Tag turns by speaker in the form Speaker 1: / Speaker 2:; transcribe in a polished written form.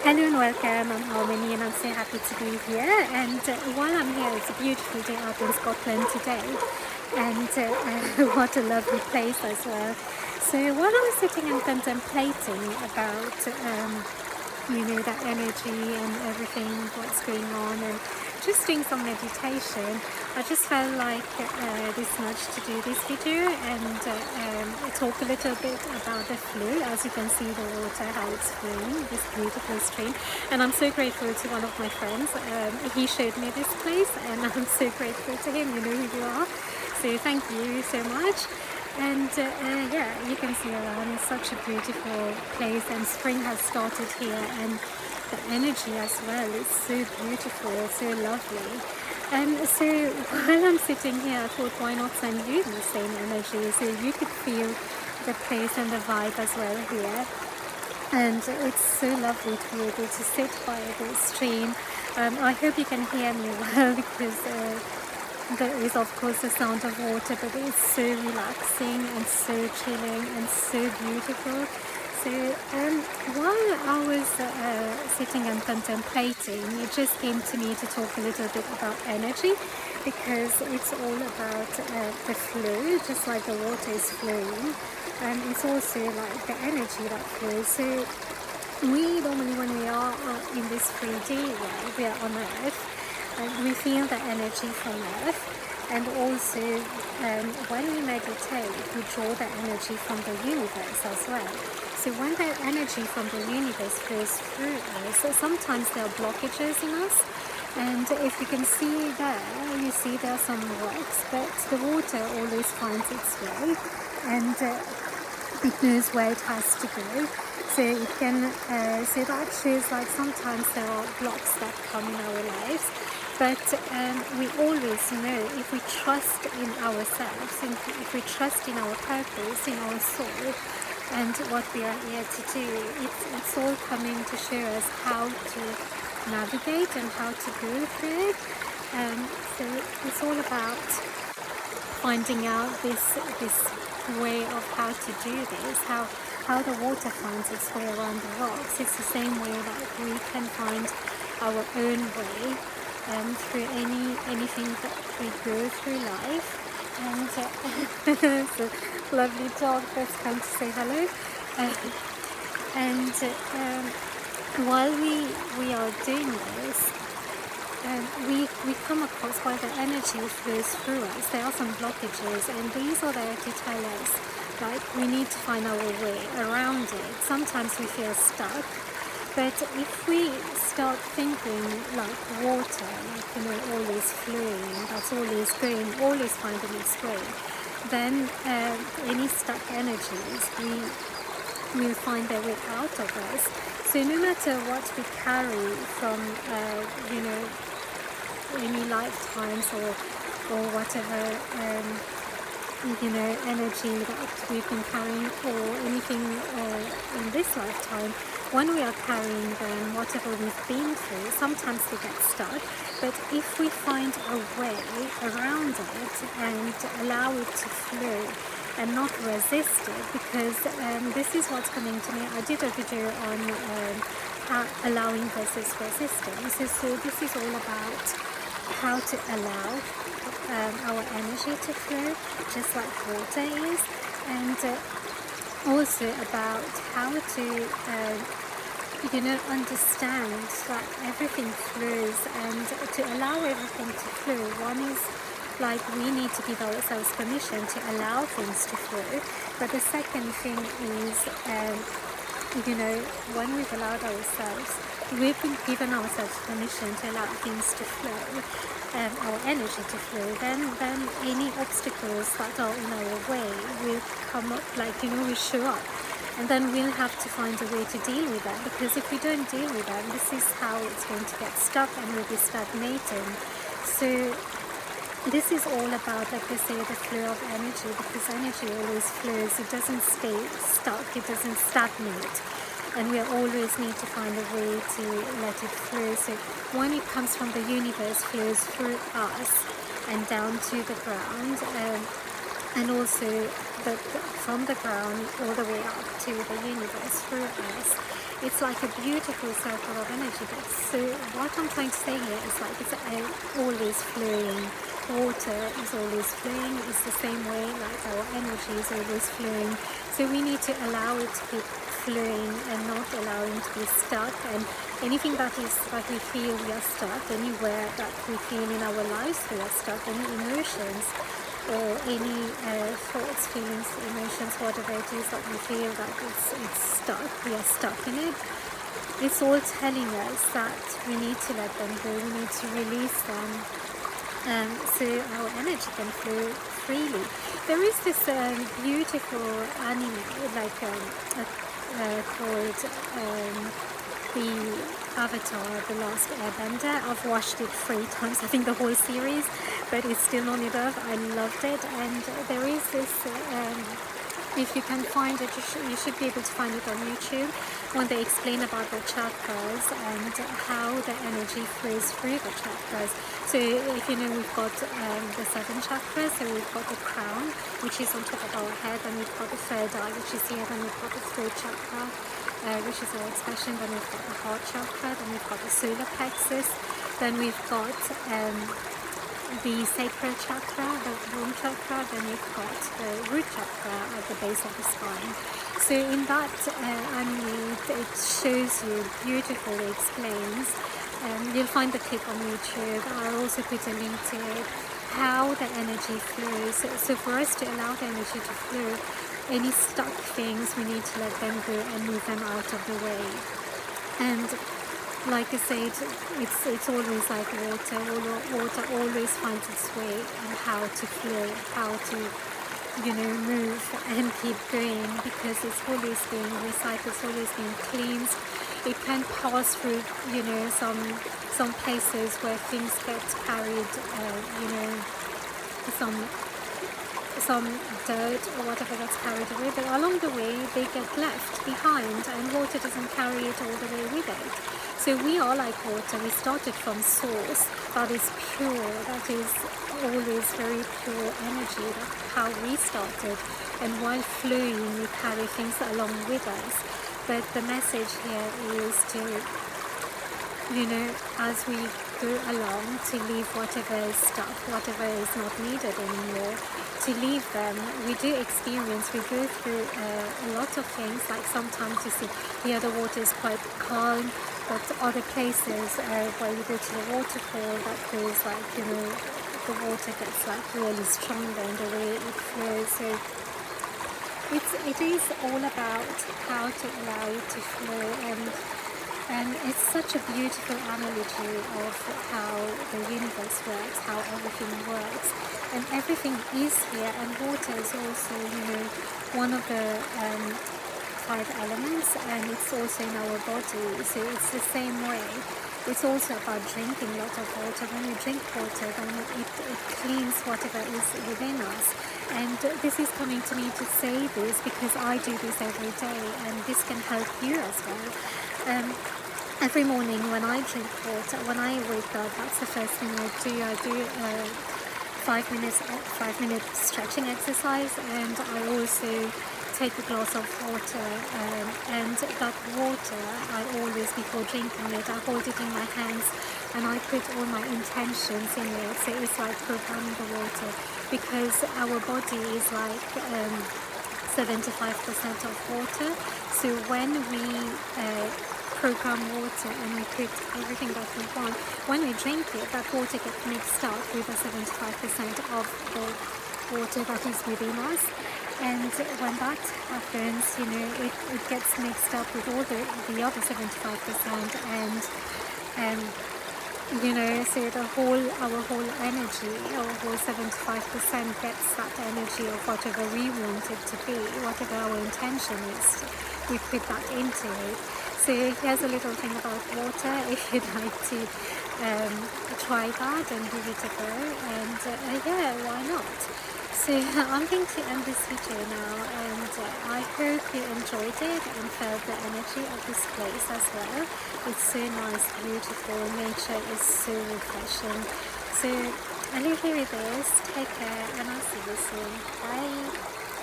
Speaker 1: Hello and welcome. I'm Harmony and I'm so happy to be here. And while I'm here, it's a beautiful day out in Scotland today. And what a lovely place as well. So while I was sitting and contemplating about that energy and everything, what's going on, and just doing some meditation, I just felt like this nudge to do this video and talk a little bit about the flow. As you can see, the water, how it's flowing, this beautiful stream. And I'm so grateful to one of my friends. He showed me this place and I'm so grateful to him. You know who you are. So thank you so much. And yeah, you can see around, it's such a beautiful place, and spring has started here, and the energy as well is so beautiful, so lovely. And so while I'm sitting here, I thought, why not send you the same energy so you could feel the place and the vibe as well here. And it's so lovely to be able to sit by the stream. I hope you can hear me well because there is of course the sound of water, but it's so relaxing and so chilling and so beautiful. So while I was sitting and contemplating, it just came to me to talk a little bit about energy, because it's all about the flow, just like the water is flowing, and it's also like the energy that flows. So we normally, when we are in this 3D world, we are on Earth, and we feel the energy from Earth. And also when we meditate, we draw the energy from the universe as well. So when the energy from the universe flows through us, so sometimes there are blockages in us. And if you can see there, you see there are some rocks, but the water always finds its way, and it knows where it has to go. So it can, so that shows like sometimes there are blocks that come in our lives, but we always know, if we trust in ourselves, if we trust in our purpose, in our soul, and what we are here to do, it's all coming to show us how to navigate and how to go through it. So it's all about finding out this way of how to do this, how the water finds its way around the rocks. It's the same way that we can find our own way through anything that we go through life. And it's a lovely dog that's come to say hello. And while we are doing this, we come across, while the energy flows through us, there are some blockages, and these are there to tell us, like, we need to find our way around it. Sometimes we feel stuck, but if we start thinking like water, like, always flowing, that's always going, always finding its way, then any stuck energies, we will find their way out of us. So no matter what we carry from, any lifetimes or whatever, energy that we've been carrying, or anything in this lifetime, when we are carrying them, whatever we've been through, sometimes we get stuck. But if we find a way around it and allow it to flow and not resist it, because this is what's coming to me. I did a video on allowing versus resistance. So this is all about how to allow our energy to flow, just like water is, and also about how to understand that everything flows, and to allow everything to flow. One is like, we need to give ourselves permission to allow things to flow, but the second thing is when we've allowed ourselves, we've been given ourselves permission to allow things to flow, our energy to flow, then any obstacles that are in our way will come up, like, will show up. And then we'll have to find a way to deal with that, because if we don't deal with that, this is how it's going to get stuck, and we'll be stagnating. So this is all about, like they say, the flow of energy, because energy always flows. It doesn't stay stuck, it doesn't stagnate, and we always need to find a way to let it flow. So when it comes from the universe, flows through us and down to the ground, and also from the ground all the way up to the universe through us. it's like a beautiful circle of energy. So what I'm trying to say here is like it's always flowing. Water is always flowing. It's the same way like our energy is always flowing. So we need to allow it to keep flowing and not allowing it to be stuck. And anything that we feel we are stuck, anywhere that we feel in our lives we are stuck, any emotions or any thoughts, feelings, emotions, whatever it is that we feel that it's stuck, we are stuck in it. It's all telling us that we need to let them go, we need to release them, so our energy can flow freely. There is this beautiful anime like called the Avatar, The Last Airbender. I've watched it 3 times, I think the whole series, but it's still not enough. I loved it. And there is this, if you can find it, you should be able to find it on YouTube, when they explain about the chakras and how the energy flows through the chakras. So if you know, we've got the 7 chakras. So we've got the crown, which is on top of our head, and we've got the 3rd eye, which is here, then we've got the 3rd chakra, which is our expression, then we've got the heart chakra, then we've got the solar plexus, then we've got the sacral chakra, the womb chakra, then we've got the root chakra at the base of the spine. So in that anime, it shows you, beautifully explains, you'll find the clip on YouTube, I'll also put a link to it, how the energy flows. So for us to allow the energy to flow, any stuck things, we need to let them go and move them out of the way. And like I said, it's always like water. Water always finds its way and how to flow, how to, move and keep going, because it's always being recycled, it's always being cleansed. It can pass through, some places where things get carried, some dirt or whatever gets carried away, but along the way they get left behind, and water doesn't carry it all the way with it. So we are like water. We started from source that is pure, that is always very pure energy. That's how we started, and while flowing we carry things along with us. But the message here is to, as we go along, to leave whatever is stuck, whatever is not needed anymore, to leave them. We do experience, we go through a lot of things, like sometimes you see here the water is quite calm, but other places where you go to the waterfall, that goes like, the water gets like really stronger in the way it flows. So it is all about how to allow it to flow, and it's such a beautiful analogy of how the universe works, how everything works, and everything is here. And water is also, one of the 5 elements, and it's also in our body. So it's the same way. It's also about drinking a lot of water. When you drink water, then it cleans whatever is within us. And this is coming to me to say this because I do this every day, and this can help you as well. Every morning when I drink water, when I wake up, that's the first thing I do. I do 5-minute stretching exercise, and I also take a glass of water, and that water, I always, before drinking it, I hold it in my hands and I put all my intentions in it. So it's like programming the water, because our body is like 75% of water. So when we program water and we put everything that we want, when we drink it, that water gets mixed up with the 75% of the water that is within us. And when that happens, it gets mixed up with all the other 75%, and so our whole energy, our whole 75% gets that energy of whatever we want it to be, whatever our intention is. We put that into it. So here's a little thing about water, if you'd like to try that and give it a go, and yeah, why not? So I'm going to end this video now, and I hope you enjoyed it and felt the energy of this place as well. It's so nice, beautiful, nature is so refreshing. So I'll leave you with this, take care, and I'll see you soon. Bye!